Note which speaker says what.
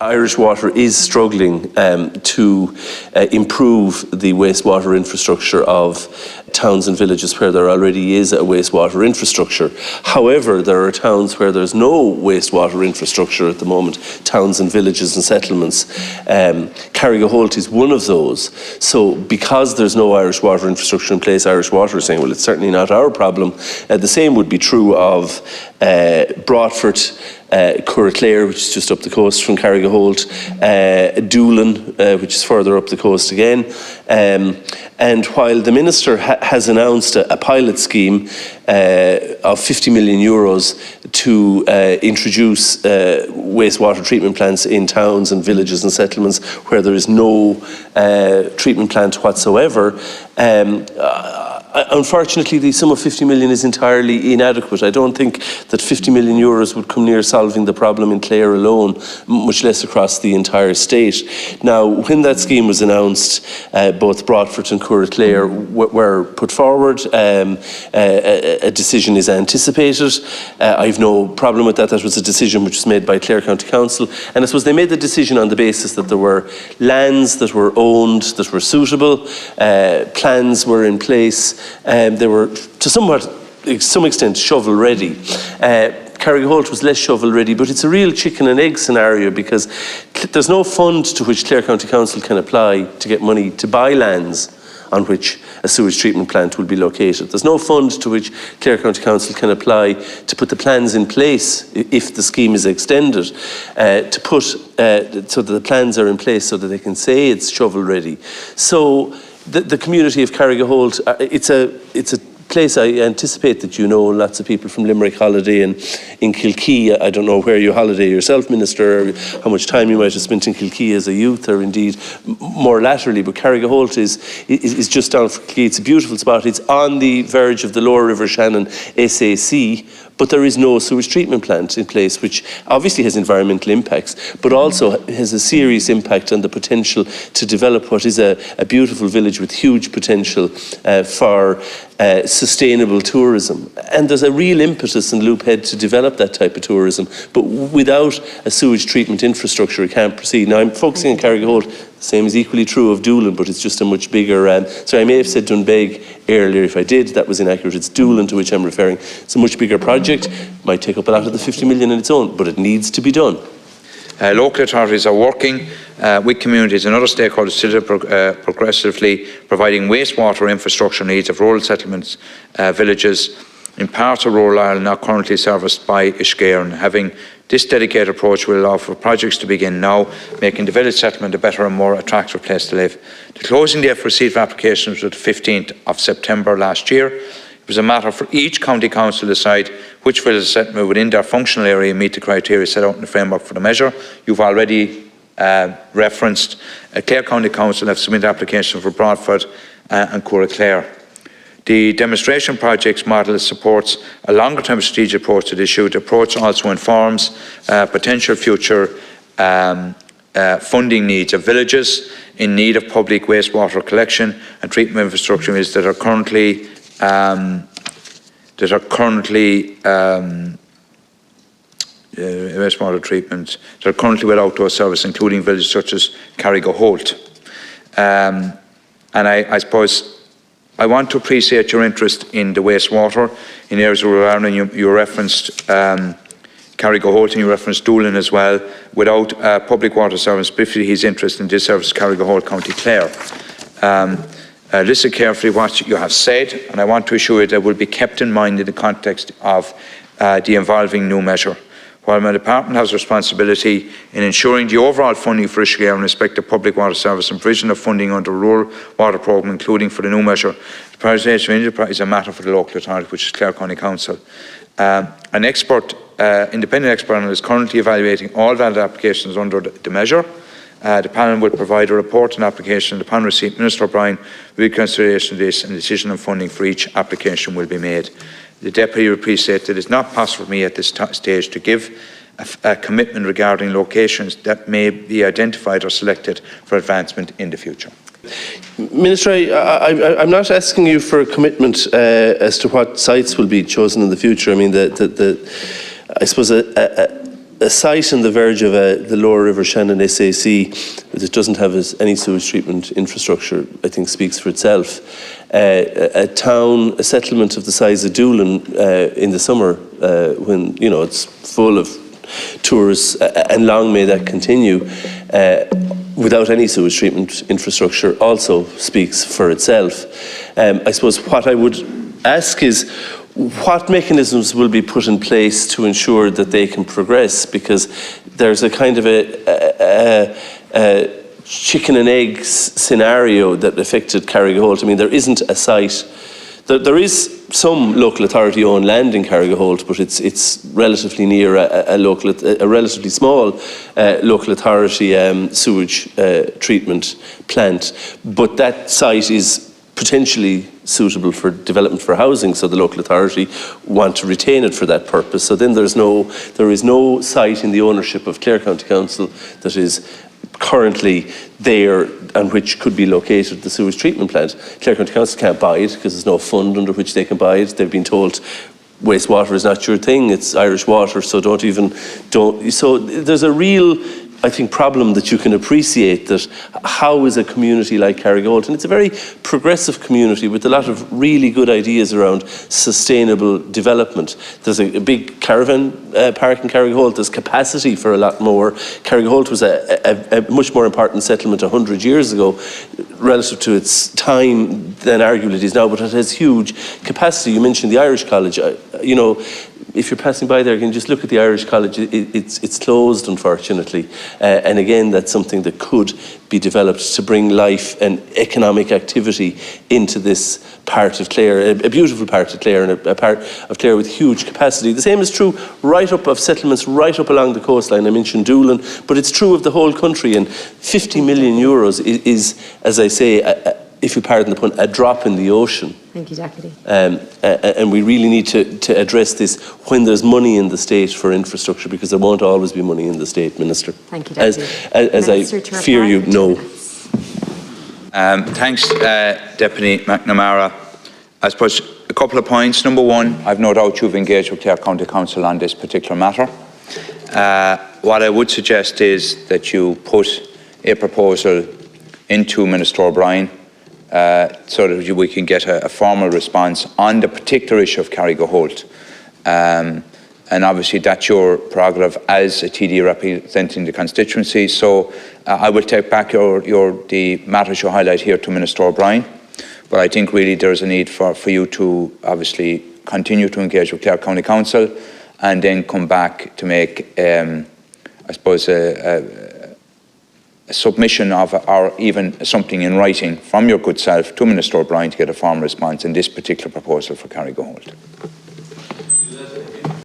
Speaker 1: Irish Water is struggling to improve the wastewater infrastructure of towns and villages where there already is a wastewater infrastructure. However, there are towns where there's no wastewater infrastructure at the moment, towns and villages and settlements. Carrigaholt is one of those. So because there's no Irish water infrastructure in place, Irish Water is saying, well, it's certainly not our problem. The same would be true of Broadford, Curraclare, which is just up the coast from Carrigaholt, Doolin, which is further up the coast again. And while the Minister has announced a pilot scheme of 50 million euros to introduce wastewater treatment plants in towns and villages and settlements where there is no treatment plant whatsoever, unfortunately, the sum of 50 million is entirely inadequate. I don't think that 50 million euros would come near solving the problem in Clare alone, much less across the entire state. Now, when that scheme was announced, both Broadford and Curraclare were put forward. A decision is anticipated. I have no problem with that. That was a decision which was made by Clare County Council. And I suppose they made the decision on the basis that there were lands that were owned, that were suitable, plans were in place. They were, to some extent, shovel-ready. Carrigaholt was less shovel-ready, but it's a real chicken and egg scenario because there's no fund to which Clare County Council can apply to get money to buy lands on which a sewage treatment plant will be located. There's no fund to which Clare County Council can apply to put the plans in place if the scheme is extended, to put so that the plans are in place so that they can say it's shovel-ready. So the community of Carrigaholt, it's a place I anticipate that you know lots of people from Limerick holiday and in Kilkee. I don't know where you holiday yourself, Minister, or how much time you might have spent in Kilkee as a youth, or indeed more latterly, but Carrigaholt is just down for Kilkee. It's a beautiful spot. It's on the verge of the Lower River Shannon SAC, but there is no sewage treatment plant in place, which obviously has environmental impacts, but also has a serious impact on the potential to develop what is a beautiful village with huge potential for sustainable tourism. And there's a real impetus in Loophead to develop that type of tourism, but without a sewage treatment infrastructure, it can't proceed. Now, I'm focusing on Carrigaholt. The same is equally true of Doolin, but it's just a much bigger, sorry, I may have said Dunbeg earlier. If I did, that was inaccurate. It's Doolin to which I'm referring. It's a much bigger project. Might take up a lot of the 50 million in its own, but it needs to be done.
Speaker 2: Local authorities are working with communities and other stakeholders to progressively providing wastewater infrastructure needs of rural settlements, villages in parts of rural Ireland not currently serviced by Iscairn. Having this dedicated approach will allow for projects to begin now, making the village settlement a better and more attractive place to live. The closing date for receipt of applications was the 15th of September last year. It was a matter for each county council to decide which village settlement within their functional area meet the criteria set out in the framework for the measure. You've already referenced Clare County Council have submitted applications for Broadford and Curraclare. The demonstration projects model supports a longer-term strategic approach to the issue. The approach also informs potential future funding needs of villages in need of public wastewater collection and treatment infrastructure that are currently wastewater treatment that are currently without outdoor service, including villages such as Carrigaholt. And I suppose I want to appreciate your interest in the wastewater in areas of rural Ireland. You referenced Carrigaholt and you referenced Doolin as well. Without public water service, specifically his interest in this service, Carrigaholt, County Clare. Listen carefully what you have said, and I want to assure you that will be kept in mind in the context of the evolving new measure. While my department has responsibility in ensuring the overall funding for Iscairn in respect to public water service and provision of funding under the Rural Water Programme, including for the new measure, the prioritisation of enterprise is a matter for the local authority, which is Clare County Council. An expert, independent expert panel is currently evaluating all valid applications under the measure. The panel will provide a report on application. Upon receipt, Minister O'Brien will consideration of this and decision on funding for each application will be made. The Deputy will appreciate that it is not possible for me at this stage to give a commitment regarding locations that may be identified or selected for advancement in the future.
Speaker 1: Minister, I'm not asking you for a commitment as to what sites will be chosen in the future. I mean, I suppose a site on the verge of the Lower River Shannon SAC that doesn't have any sewage treatment infrastructure, I think speaks for itself. A town, a settlement of the size of Doolin in the summer, when it's full of tourists, and long may that continue, without any sewage treatment infrastructure also speaks for itself. I suppose what I would ask is, what mechanisms will be put in place to ensure that they can progress? Because there's a kind of a chicken and egg scenario that affected Carrigaholt. I mean, there isn't a site. There is some local authority-owned land in Carrigaholt, but it's relatively near a relatively small local authority sewage treatment plant. But that site is potentially suitable for development for housing, so the local authority want to retain it for that purpose. So then there is no site in the ownership of Clare County Council that is currently there and which could be located the sewage treatment plant. Clare County Council can't buy it because there's no fund under which they can buy it. They've been told wastewater is not your thing, it's Irish water, so don't. So there's a real, I think, problem that you can appreciate, that how is a community like Carrigaholt, and it's a very progressive community with a lot of really good ideas around sustainable development. There's a big caravan park in Carrigaholt. There's capacity for a lot more. Carrigaholt was a much more important settlement 100 years ago relative to its time than arguably it is now, but it has huge capacity. You mentioned the Irish College. If you're passing by there, you can just look at the Irish College. It's closed, unfortunately. And again, that's something that could be developed to bring life and economic activity into this part of Clare, a beautiful part of Clare, and a part of Clare with huge capacity. The same is true right up of settlements right up along the coastline. I mentioned Doolin, but it's true of the whole country. And 50 million euros is, as I say, if you pardon the pun, a drop in the ocean.
Speaker 3: Thank you, Deputy.
Speaker 1: And we really need to address this when there's money in the state for infrastructure, because there won't always be money in the state, Minister.
Speaker 3: Thank you, Deputy.
Speaker 1: As I fear you know.
Speaker 2: Thanks, Deputy McNamara. I suppose a couple of points. Number one, I've no doubt you've engaged with Clare County Council on this particular matter. What I would suggest is that you put a proposal into Minister O'Brien so that we can get a formal response on the particular issue of Carrigaholt. And obviously that's your prerogative as a TD representing the constituency. So I will take back the matters you highlight here to Minister O'Brien. But I think really there's a need for you to obviously continue to engage with Clare County Council and then come back to make, I suppose, a submission of, or even something in writing from your good self to Minister O'Brien to get a formal response in this particular proposal for Carrigaholt.